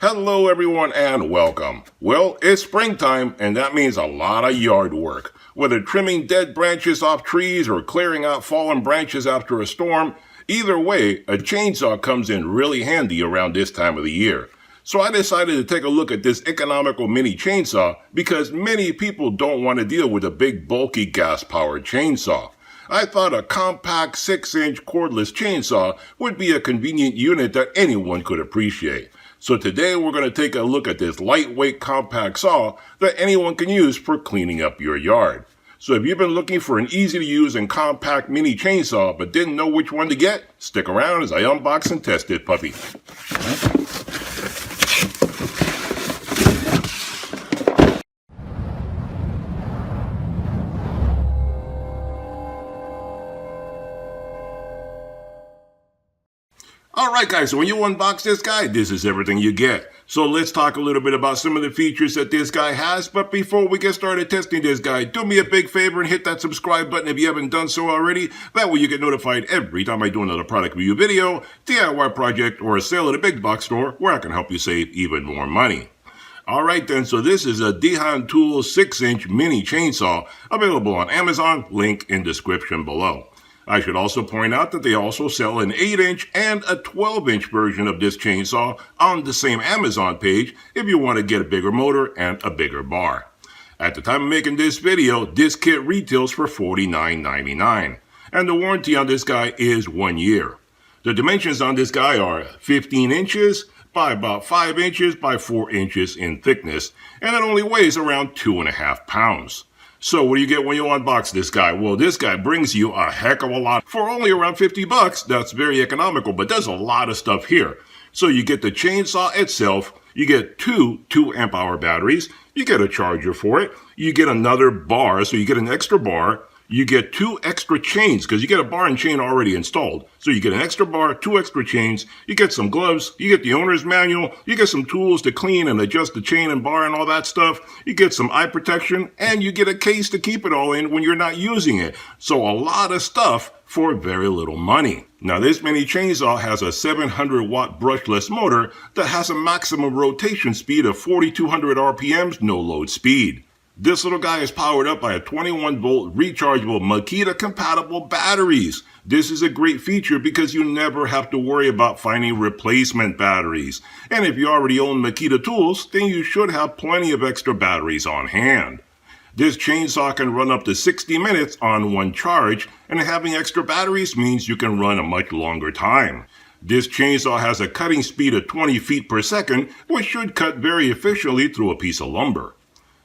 Hello everyone and welcome. Well, it's springtime and that means a lot of yard work. Whether trimming dead branches off trees or clearing out fallen branches after a storm, either way, a chainsaw comes in really handy around this time of the year. So I decided to take a look at this economical mini chainsaw because many people don't want to deal with a big bulky gas-powered chainsaw. I thought a compact 6-inch cordless chainsaw would be a convenient unit that anyone could appreciate. So today we're going to take a look at this lightweight compact saw that anyone can use for cleaning up your yard. So if you've been looking for an easy to use and compact mini chainsaw but didn't know which one to get, stick around as I unbox and test it, puppy. Alright guys, so when you unbox this guy, this is everything you get. So let's talk a little bit about some of the features that this guy has, but before we get started testing this guy, do me a big favor and hit that subscribe button if you haven't done so already. That way you get notified every time I do another product review video, DIY project, or a sale at a big box store where I can help you save even more money. Alright then, so this is a DeHaan Tools 6-inch mini chainsaw available on Amazon, link in description below. I should also point out that they also sell an 8-inch and a 12-inch version of this chainsaw on the same Amazon page if you want to get a bigger motor and a bigger bar. At the time of making this video, this kit retails for $49.99, and the warranty on this guy is 1 year. The dimensions on this guy are 15 inches by about 5 inches by 4 inches in thickness, and it only weighs around 2.5 pounds. So what do you get when you unbox this guy? Well, this guy brings you a heck of a lot. For only around 50 bucks, that's very economical, but there's a lot of stuff here. So you get the chainsaw itself, you get two 2-amp hour batteries, you get a charger for it, you get another bar, so you get an extra bar, you get 2 extra chains, because you get a bar and chain already installed. So you get an extra bar, 2 extra chains, you get some gloves, you get the owner's manual, you get some tools to clean and adjust the chain and bar and all that stuff, you get some eye protection, and you get a case to keep it all in when you're not using it. So a lot of stuff for very little money. Now this mini chainsaw has a 700-watt brushless motor that has a maximum rotation speed of 4,200 RPMs, no load speed. This little guy is powered up by a 21-volt rechargeable Makita-compatible batteries. This is a great feature because you never have to worry about finding replacement batteries. And if you already own Makita tools, then you should have plenty of extra batteries on hand. This chainsaw can run up to 60 minutes on one charge, and having extra batteries means you can run a much longer time. This chainsaw has a cutting speed of 20 feet per second, which should cut very efficiently through a piece of lumber.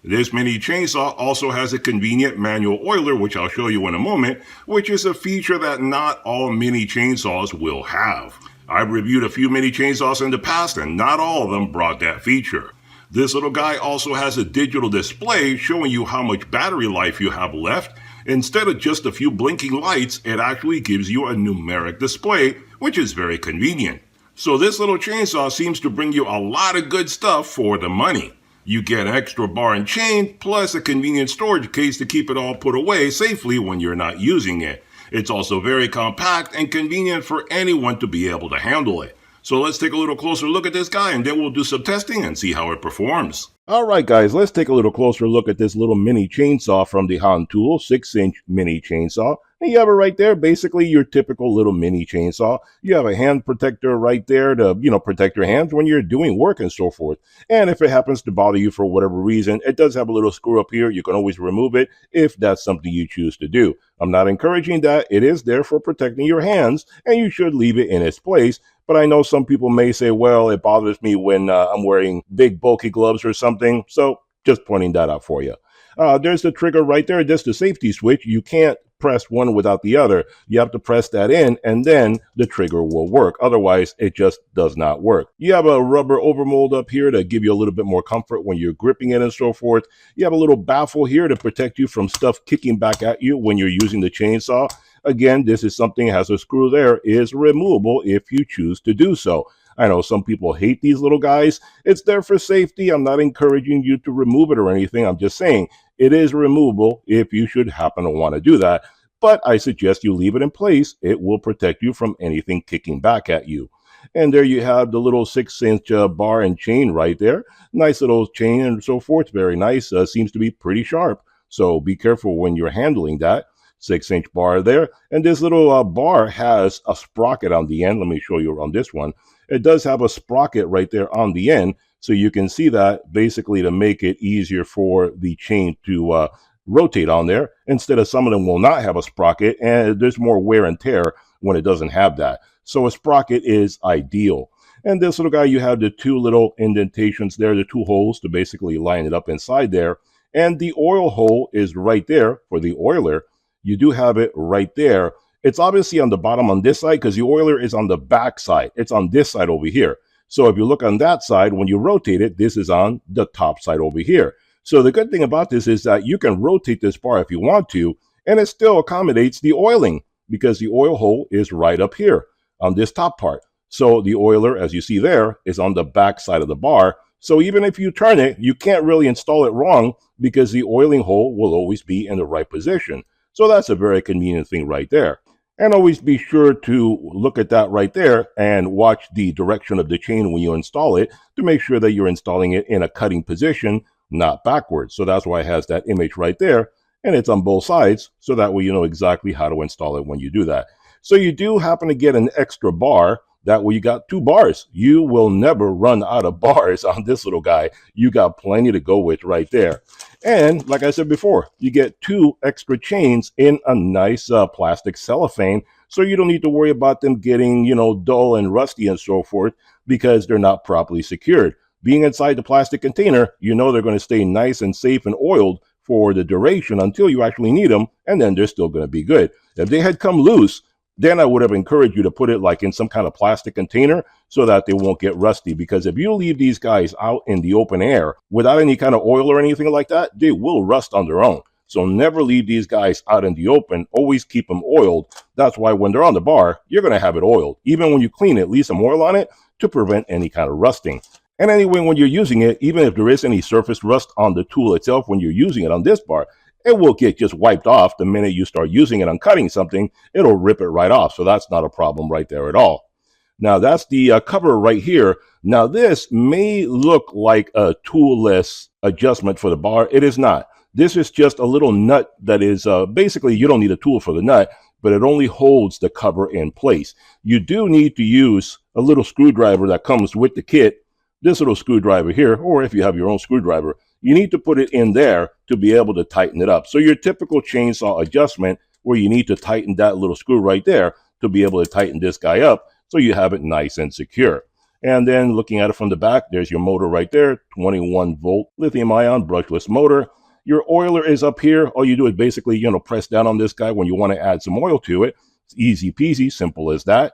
This mini chainsaw also has a convenient manual oiler, which I'll show you in a moment, which is a feature that not all mini chainsaws will have. I've reviewed a few mini chainsaws in the past and not all of them brought that feature. This little guy also has a digital display showing you how much battery life you have left. Instead of just a few blinking lights, it actually gives you a numeric display, which is very convenient. So this little chainsaw seems to bring you a lot of good stuff for the money. You get an extra bar and chain, plus a convenient storage case to keep it all put away safely when you're not using it. It's also very compact and convenient for anyone to be able to handle it. So let's take a little closer look at this guy and then we'll do some testing and see how it performs. Alright guys, let's take a little closer look at this little mini chainsaw from DeHaan Tools, 6-inch mini chainsaw. And you have it right there, basically your typical little mini chainsaw. You have a hand protector right there to, protect your hands when you're doing work and so forth. And if it happens to bother you for whatever reason, it does have a little screw up here. You can always remove it if that's something you choose to do. I'm not encouraging that. It is there for protecting your hands and you should leave it in its place. But I know some people may say, well, it bothers me when I'm wearing big bulky gloves or something. So just pointing that out for you. There's the trigger right there. Just the safety switch. You can't press one without the other. You have to press that in and then the trigger will work. Otherwise, it just does not work. You have a rubber overmold up here to give you a little bit more comfort when you're gripping it and so forth. You have a little baffle here to protect you from stuff kicking back at you when you're using the chainsaw. Again, this is something that has a screw there, is removable if you choose to do so. I know some people hate these little guys. It's there for safety. I'm not encouraging you to remove it or anything. I'm just saying it is removable if you should happen to want to do that. But I suggest you leave it in place. It will protect you from anything kicking back at you. And there you have the little 6-inch bar and chain right there. Nice little chain and so forth. Very nice. Seems to be pretty sharp. So be careful when you're handling that. 6-inch bar there. And this little bar has a sprocket on the end. Let me show you on this one. It does have a sprocket right there on the end. So you can see that basically to make it easier for the chain to rotate on there. Instead of some of them will not have a sprocket, and there's more wear and tear when it doesn't have that. So a sprocket is ideal. And this little guy, you have the two little indentations there, the two holes to basically line it up inside there. And the oil hole is right there for the oiler. You do have it right there. It's obviously on the bottom on this side because the oiler is on the back side. It's on this side over here. So if you look on that side, when you rotate it, this is on the top side over here. So the good thing about this is that you can rotate this bar if you want to, and it still accommodates the oiling because the oil hole is right up here on this top part. So the oiler, as you see there, is on the back side of the bar. So even if you turn it, you can't really install it wrong because the oiling hole will always be in the right position. So that's a very convenient thing right there. And always be sure to look at that right there and watch the direction of the chain when you install it to make sure that you're installing it in a cutting position, not backwards. So that's why it has that image right there, and it's on both sides, so that way you know exactly how to install it when you do that. So you do happen to get an extra bar. That way you got 2 bars. You will never run out of bars on this little guy. You got plenty to go with right there. And like I said before, you get 2 extra chains in a nice plastic cellophane, so you don't need to worry about them getting, dull and rusty and so forth because they're not properly secured. Being inside the plastic container, you know they're going to stay nice and safe and oiled for the duration until you actually need them, and then they're still going to be good. If they had come loose, then I would have encouraged you to put it like in some kind of plastic container so that they won't get rusty. Because if you leave these guys out in the open air without any kind of oil or anything like that, they will rust on their own. So never leave these guys out in the open. Always keep them oiled. That's why when they're on the bar, you're going to have it oiled. Even when you clean it, leave some oil on it to prevent any kind of rusting. And anyway, when you're using it, even if there is any surface rust on the tool itself when you're using it on this bar, it will get just wiped off the minute you start using it on cutting something. It'll rip it right off. So that's not a problem right there at all. Now that's the cover right here. Now this may look like a toolless adjustment for the bar. It is not. This is just a little nut that is basically you don't need a tool for the nut, but it only holds the cover in place. You do need to use a little screwdriver that comes with the kit. This little screwdriver here, or if you have your own screwdriver, you need to put it in there to be able to tighten it up. So your typical chainsaw adjustment where you need to tighten that little screw right there to be able to tighten this guy up so you have it nice and secure. And then looking at it from the back, there's your motor right there, 21-volt lithium-ion brushless motor. Your oiler is up here. All you do is basically, press down on this guy when you want to add some oil to it. It's easy peasy, simple as that.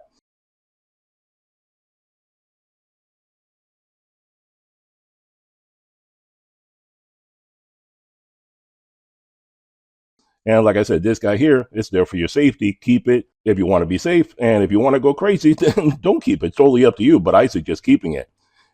And like I said, this guy here, it's there for your safety. Keep it if you want to be safe. And if you want to go crazy, then don't keep it. It's totally up to you, but I suggest keeping it.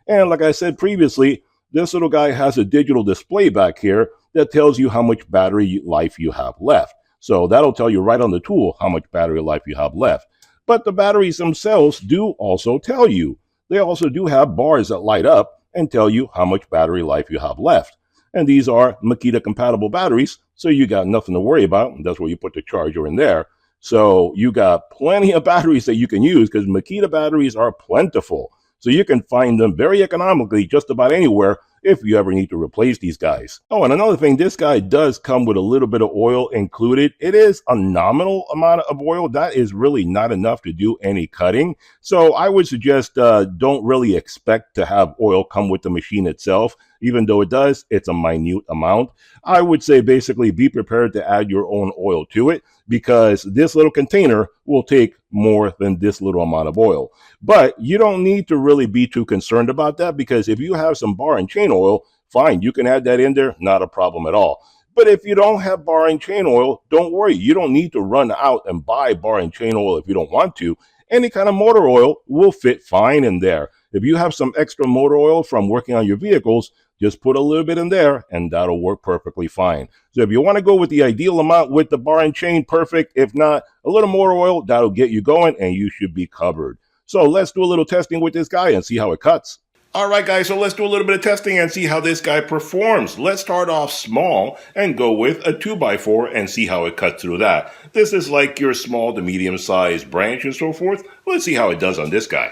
And like I said previously, this little guy has a digital display back here that tells you how much battery life you have left. So that'll tell you right on the tool how much battery life you have left. But the batteries themselves do also tell you. They also do have bars that light up and tell you how much battery life you have left. And these are Makita compatible batteries, so you got nothing to worry about. That's where you put the charger in there. So you got plenty of batteries that you can use because Makita batteries are plentiful. So you can find them very economically just about anywhere if you ever need to replace these guys. Oh, and another thing, this guy does come with a little bit of oil included. It is a nominal amount of oil. That is really not enough to do any cutting. So I would suggest don't really expect to have oil come with the machine itself. Even though it does, it's a minute amount. I would say basically be prepared to add your own oil to it because this little container will take more than this little amount of oil. But you don't need to really be too concerned about that because if you have some bar and chain oil, fine, you can add that in there, not a problem at all. But if you don't have bar and chain oil, don't worry. You don't need to run out and buy bar and chain oil if you don't want to. Any kind of motor oil will fit fine in there. If you have some extra motor oil from working on your vehicles, just put a little bit in there and that'll work perfectly fine. So if you want to go with the ideal amount with the bar and chain, perfect. If not, a little more oil, that'll get you going and you should be covered. So let's do a little testing with this guy and see how it cuts. Alright guys, so let's do a little bit of testing and see how this guy performs. Let's start off small and go with a 2x4 and see how it cuts through that. This is like your small to medium sized branch and so forth. Let's see how it does on this guy.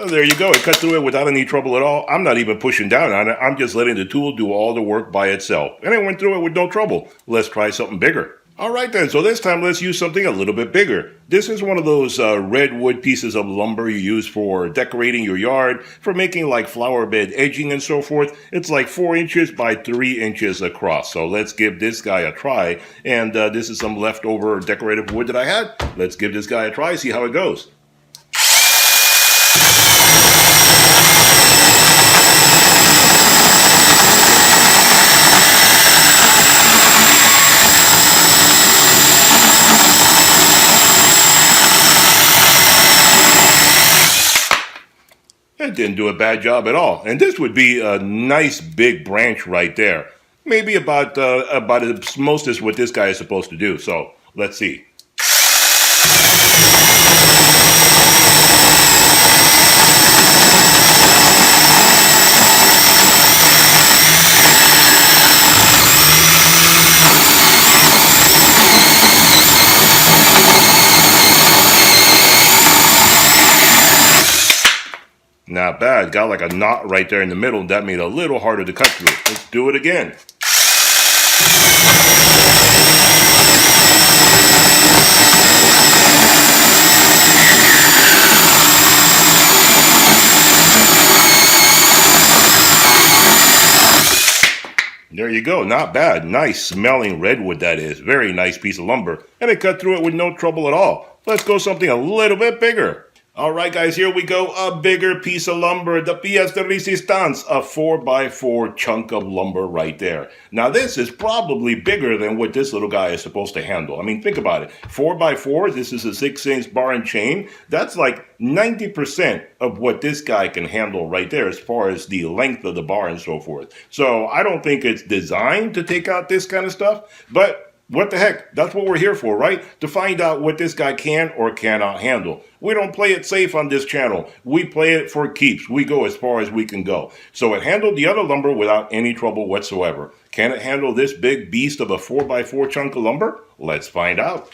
There you go. It cut through it without any trouble at all. I'm not even pushing down on it. I'm just letting the tool do all the work by itself. And it went through it with no trouble. Let's try something bigger. Alright then, so this time let's use something a little bit bigger. This is one of those redwood pieces of lumber you use for decorating your yard, for making like flower bed edging and so forth. It's like 4 inches by 3 inches across. So let's give this guy a try. And this is some leftover decorative wood that I had. Let's give this guy a try, see how it goes. It didn't do a bad job at all. And this would be a nice big branch right there. Maybe about as most as what this guy is supposed to do. So let's see. Not bad. Got like a knot right there in the middle. That made it a little harder to cut through. Let's do it again. There you go. Not bad. Nice smelling redwood that is. Very nice piece of lumber. And it cut through it with no trouble at all. Let's go something a little bit bigger. Alright guys, here we go, a bigger piece of lumber, the pièce de résistance, a 4x4 chunk of lumber right there. Now this is probably bigger than what this little guy is supposed to handle. I mean, think about it, 4x4, this is a 6-inch bar and chain, that's like 90% of what this guy can handle right there as far as the length of the bar and so forth. So I don't think it's designed to take out this kind of stuff, but what the heck? That's what we're here for, right? To find out what this guy can or cannot handle. We don't play it safe on this channel. We play it for keeps. We go as far as we can go. So it handled the other lumber without any trouble whatsoever. Can it handle this big beast of a 4x4 chunk of lumber? Let's find out.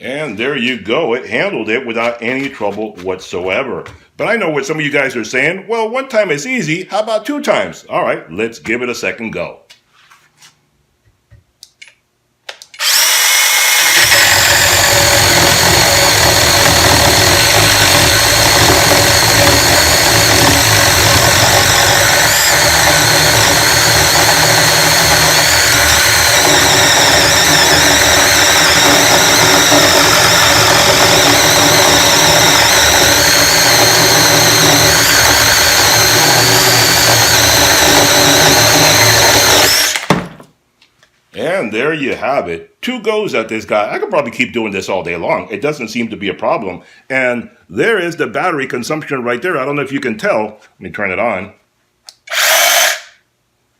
And there you go, it handled it without any trouble whatsoever. But I know what some of you guys are saying, well, one time is easy, how about 2 times? All right, let's give it a second go. And there you have it. 2 goes at this guy. I could probably keep doing this all day long. It doesn't seem to be a problem. And there is the battery consumption right there. I don't know if you can tell. Let me turn it on.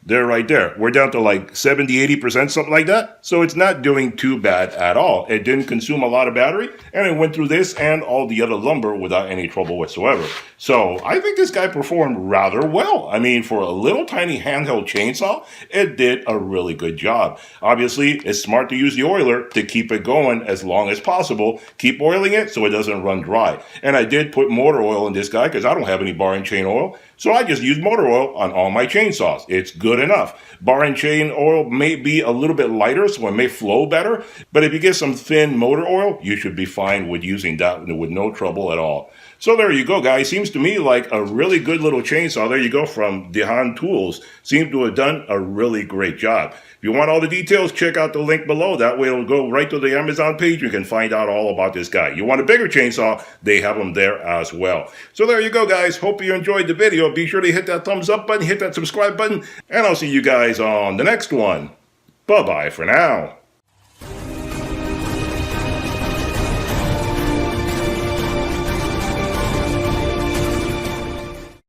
There, right there. We're down to like 70-80%, something like that. So it's not doing too bad at all. It didn't consume a lot of battery, and it went through this and all the other lumber without any trouble whatsoever. So I think this guy performed rather well. I mean, for a little tiny handheld chainsaw, it did a really good job. Obviously, it's smart to use the oiler to keep it going as long as possible. Keep oiling it so it doesn't run dry. And I did put motor oil in this guy because I don't have any bar and chain oil. So I just use motor oil on all my chainsaws. It's good good enough. Bar and chain oil may be a little bit lighter, so it may flow better, but if you get some thin motor oil, you should be fine with using that with no trouble at all. So there you go, guys. Seems to me like a really good little chainsaw. There you go, from Dehan Tools. Seems to have done a really great job. If you want all the details, check out the link below. That way it'll go right to the Amazon page. You can find out all about this guy. You want a bigger chainsaw, they have them there as well. So there you go, guys. Hope you enjoyed the video. Be sure to hit that thumbs up button, hit that subscribe button, and I'll see you guys on the next one. Bye-bye for now.